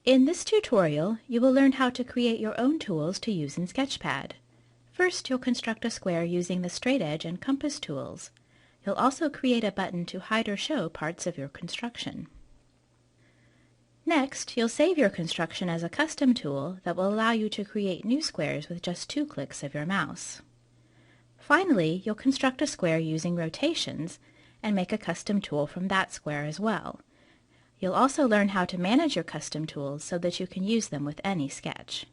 In this tutorial, you will learn how to create your own tools to use in Sketchpad. First, you'll construct a square using the straight edge and compass tools. You'll also create a button to hide or show parts of your construction. Next, you'll save your construction as a custom tool that will allow you to create new squares with just 2 clicks of your mouse. Finally, you'll construct a square using rotations and make a custom tool from that square as well. You'll also learn how to manage your custom tools so that you can use them with any sketch.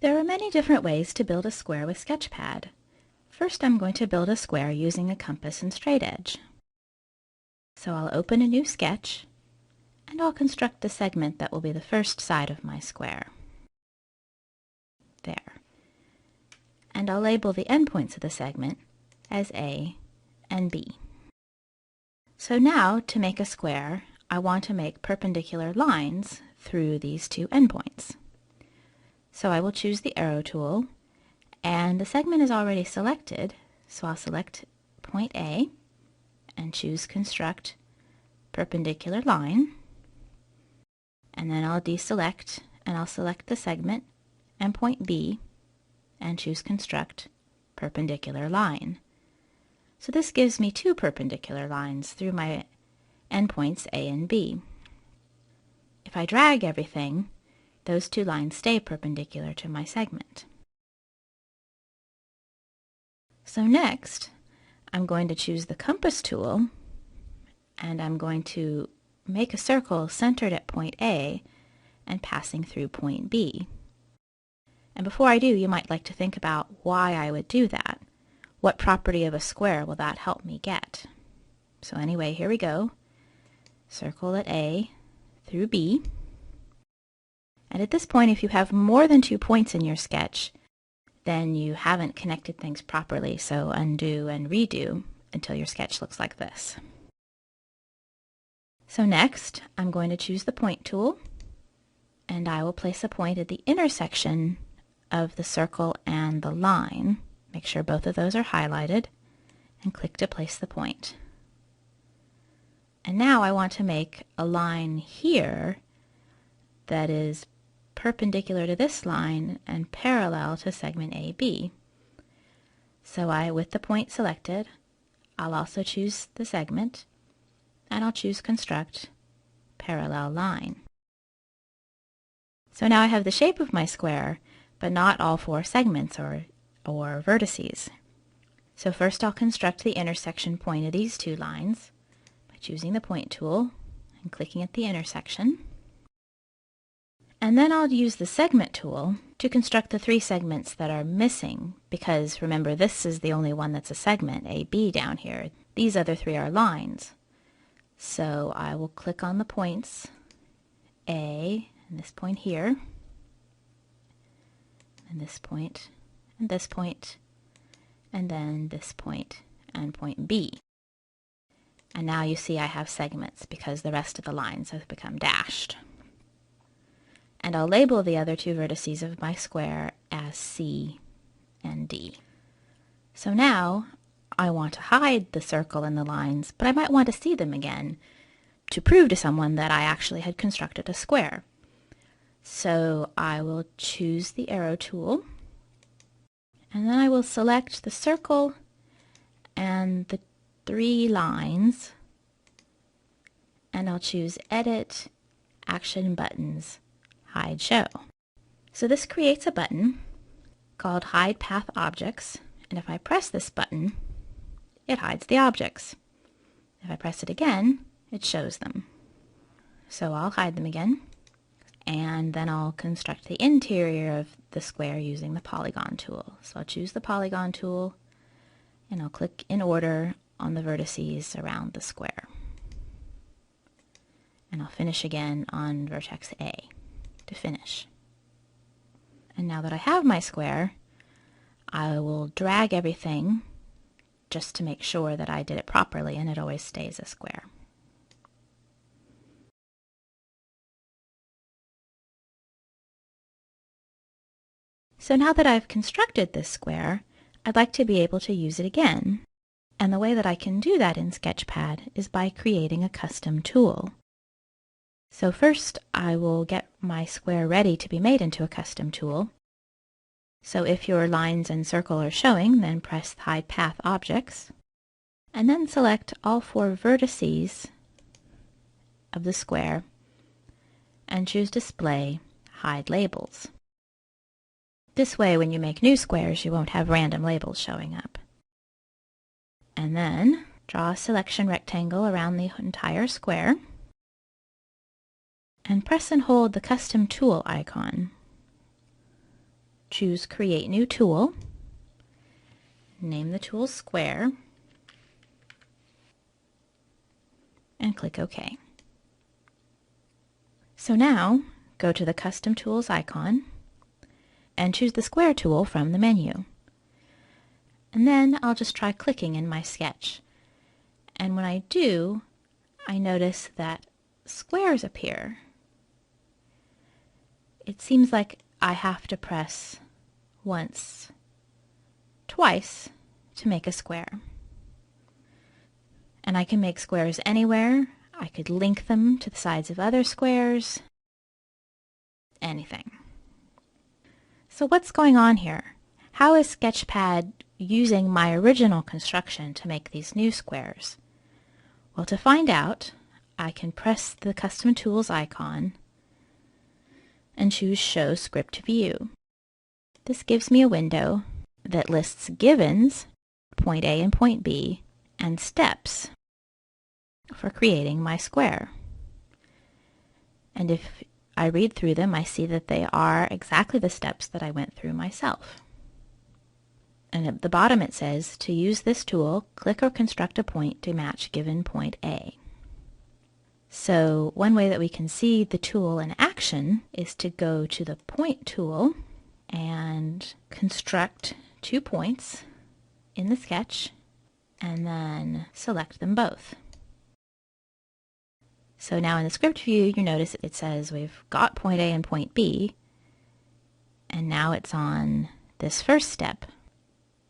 There are many different ways to build a square with Sketchpad. First, I'm going to build a square using a compass and straight edge. So I'll open a new sketch, and I'll construct the segment that will be the first side of my square. There. And I'll label the endpoints of the segment as A and B. So now, to make a square, I want to make perpendicular lines through these 2 endpoints. So I will choose the arrow tool, and the segment is already selected, so I'll select point A and choose Construct Perpendicular Line, and then I'll deselect and I'll select the segment and point B and choose Construct Perpendicular Line. So this gives me 2 perpendicular lines through my endpoints A and B. If I drag everything, those 2 lines stay perpendicular to my segment. So next, I'm going to choose the compass tool, and I'm going to make a circle centered at point A and passing through point B. And before I do, you might like to think about why I would do that. What property of a square will that help me get? So anyway, here we go. Circle at A through B. And at this point, if you have more than 2 points in your sketch, then you haven't connected things properly, so undo and redo until your sketch looks like this. So next, I'm going to choose the point tool, and I will place a point at the intersection of the circle and the line. Make sure both of those are highlighted, and click to place the point. And now I want to make a line here that is perpendicular to this line and parallel to segment AB. So with the point selected, I'll also choose the segment, and I'll choose Construct Parallel Line. So now I have the shape of my square, but not all 4 segments or vertices. So first I'll construct the intersection point of these 2 lines by choosing the point tool and clicking at the intersection. And then I'll use the segment tool to construct the 3 segments that are missing, because remember, this is the only one that's a segment, AB down here. These other 3 are lines. So I will click on the points A, and this point here, and this point, and this point, and then this point, and point B. And now you see I have segments because the rest of the lines have become dashed. And I'll label the other 2 vertices of my square as C and D. So now I want to hide the circle and the lines, but I might want to see them again to prove to someone that I actually had constructed a square. So I will choose the arrow tool, and then I will select the circle and the 3 lines, and I'll choose Edit, Action Buttons, Hide Show. So this creates a button called Hide Path Objects, and if I press this button, it hides the objects. If I press it again, it shows them. So I'll hide them again, and then I'll construct the interior of the square using the polygon tool. So I'll choose the polygon tool, and I'll click in order on the vertices around the square. And I'll finish again on vertex A to finish. And now that I have my square, I will drag everything just to make sure that I did it properly and it always stays a square. So now that I've constructed this square, I'd like to be able to use it again. And the way that I can do that in Sketchpad is by creating a custom tool. So first I will get my square ready to be made into a custom tool. So if your lines and circle are showing, then press Hide Path Objects, and then select all 4 vertices of the square and choose Display, Hide Labels. This way, when you make new squares, you won't have random labels showing up. And then draw a selection rectangle around the entire square and press and hold the Custom Tool icon. Choose Create New Tool, name the tool Square, and click OK. So now, go to the Custom Tools icon and choose the Square tool from the menu. And then I'll just try clicking in my sketch. And when I do, I notice that squares appear. It seems like I have to press once, twice to make a square. And I can make squares anywhere. I could link them to the sides of other squares. Anything. So what's going on here? How is Sketchpad using my original construction to make these new squares? Well, to find out, I can press the Custom Tools icon and choose Show Script View. This gives me a window that lists givens, point A and point B, and steps for creating my square. And if I read through them, I see that they are exactly the steps that I went through myself. And at the bottom it says, to use this tool, click or construct a point to match given point A. So one way that we can see the tool in action is to go to the Point tool and construct 2 points in the sketch and then select them both. So now in the script view, you notice it says we've got point A and point B, and now it's on this first step.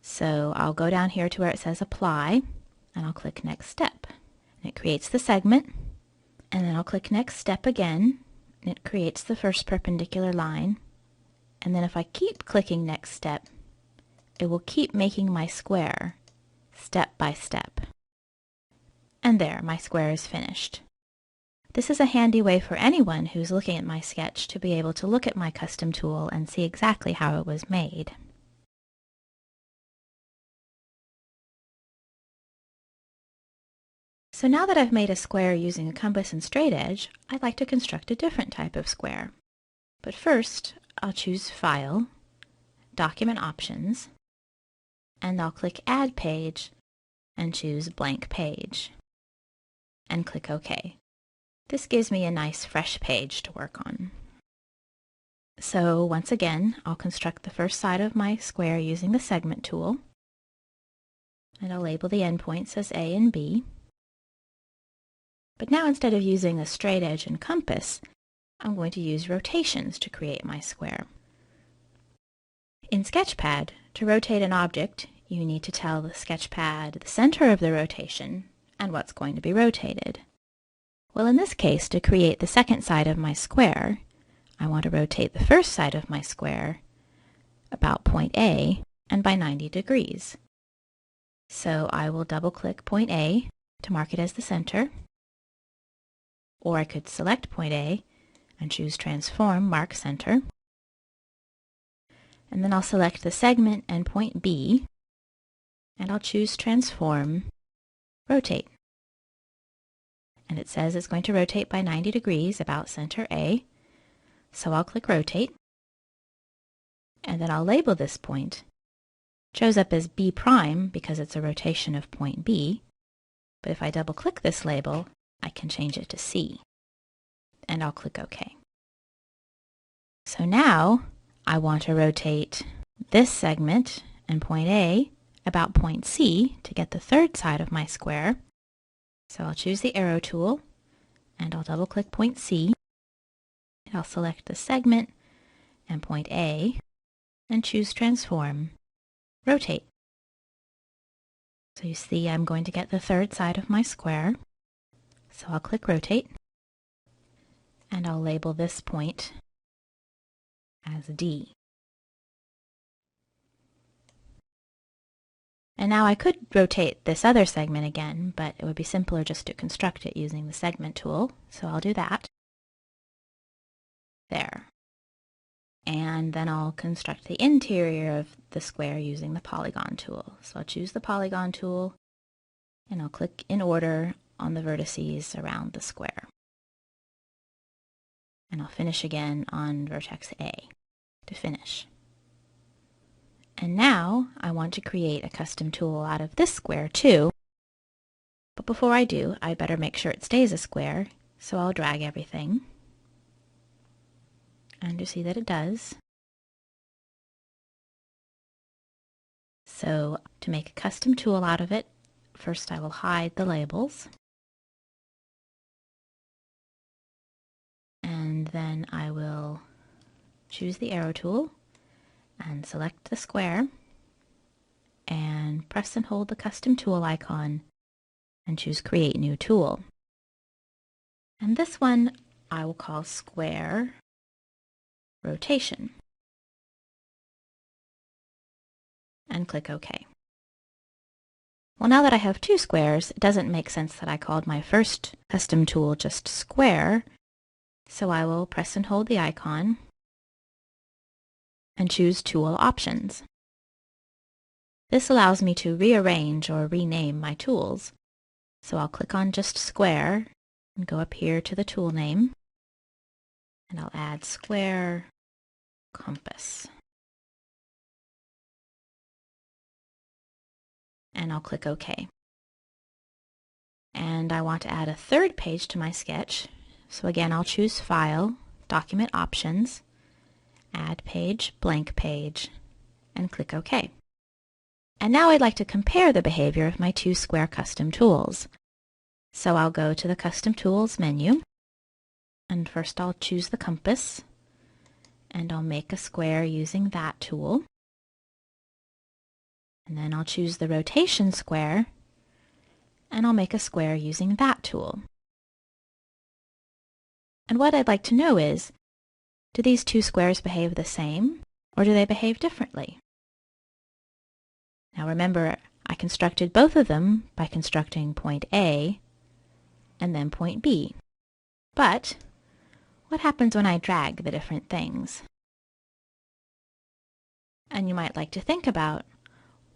So I'll go down here to where it says Apply, and I'll click Next Step. And it creates the segment, and then I'll click Next Step again, and it creates the first perpendicular line. And then if I keep clicking Next Step, it will keep making my square step by step. And there, my square is finished. This is a handy way for anyone who's looking at my sketch to be able to look at my custom tool and see exactly how it was made. So now that I've made a square using a compass and straight edge, I'd like to construct a different type of square. But first, I'll choose File, Document Options, and I'll click Add Page and choose Blank Page, and click OK. This gives me a nice fresh page to work on. So once again, I'll construct the first side of my square using the Segment tool, and I'll label the endpoints as A and B. But now instead of using a straight edge and compass, I'm going to use rotations to create my square. In Sketchpad, to rotate an object, you need to tell the Sketchpad the center of the rotation and what's going to be rotated. Well, in this case, to create the second side of my square, I want to rotate the first side of my square about point A and by 90 degrees. So I will double-click point A to mark it as the center, or I could select point A and choose Transform, Mark Center, and then I'll select the segment and point B, and I'll choose Transform, Rotate. And it says it's going to rotate by 90 degrees about center A, so I'll click Rotate, and then I'll label this point. It shows up as B' because it's a rotation of point B, but if I double-click this label, I can change it to C, and I'll click OK. So now I want to rotate this segment and point A about point C to get the third side of my square. So I'll choose the arrow tool, and I'll double-click point C, and I'll select the segment and point A, and choose Transform, Rotate. So you see I'm going to get the third side of my square. So I'll click Rotate, and I'll label this point as D. And now I could rotate this other segment again, but it would be simpler just to construct it using the segment tool. So I'll do that. There. And then I'll construct the interior of the square using the polygon tool. So I'll choose the polygon tool, and I'll click in order on the vertices around the square. And I'll finish again on vertex A to finish. And now I want to create a custom tool out of this square too. But before I do, I better make sure it stays a square. So I'll drag everything. And you see that it does. So to make a custom tool out of it, first I will hide the labels. And then I will choose the arrow tool and select the square and press and hold the custom tool icon and choose Create New Tool. And this one I will call Square Rotation and click OK. Well, now that I have two squares, it doesn't make sense that I called my first custom tool just Square, so I will press and hold the icon and choose Tool Options. This allows me to rearrange or rename my tools. So I'll click on just Square and go up here to the tool name, and I'll add Square Compass. And I'll click OK. And I want to add a third page to my sketch. So again, I'll choose File, Document Options, Add Page, Blank Page, and click OK. And now I'd like to compare the behavior of my two square custom tools. So I'll go to the Custom Tools menu, and first I'll choose the compass, and I'll make a square using that tool. And then I'll choose the rotation square, and I'll make a square using that tool. And what I'd like to know is, do these two squares behave the same, or do they behave differently? Now remember, I constructed both of them by constructing point A and then point B. But what happens when I drag the different things? And you might like to think about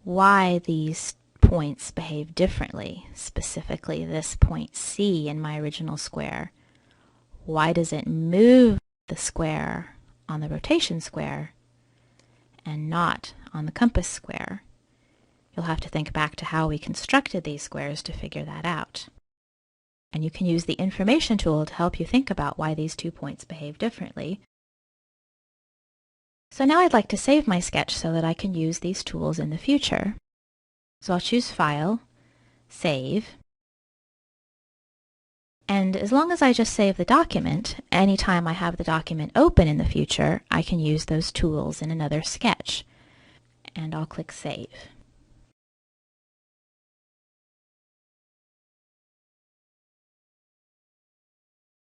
why these points behave differently, specifically this point C in my original square. Why does it move the square on the rotation square and not on the compass square? You'll have to think back to how we constructed these squares to figure that out. And you can use the information tool to help you think about why these 2 points behave differently. So now I'd like to save my sketch so that I can use these tools in the future. So I'll choose File, Save, and as long as I just save the document, anytime I have the document open in the future, I can use those tools in another sketch. And I'll click Save.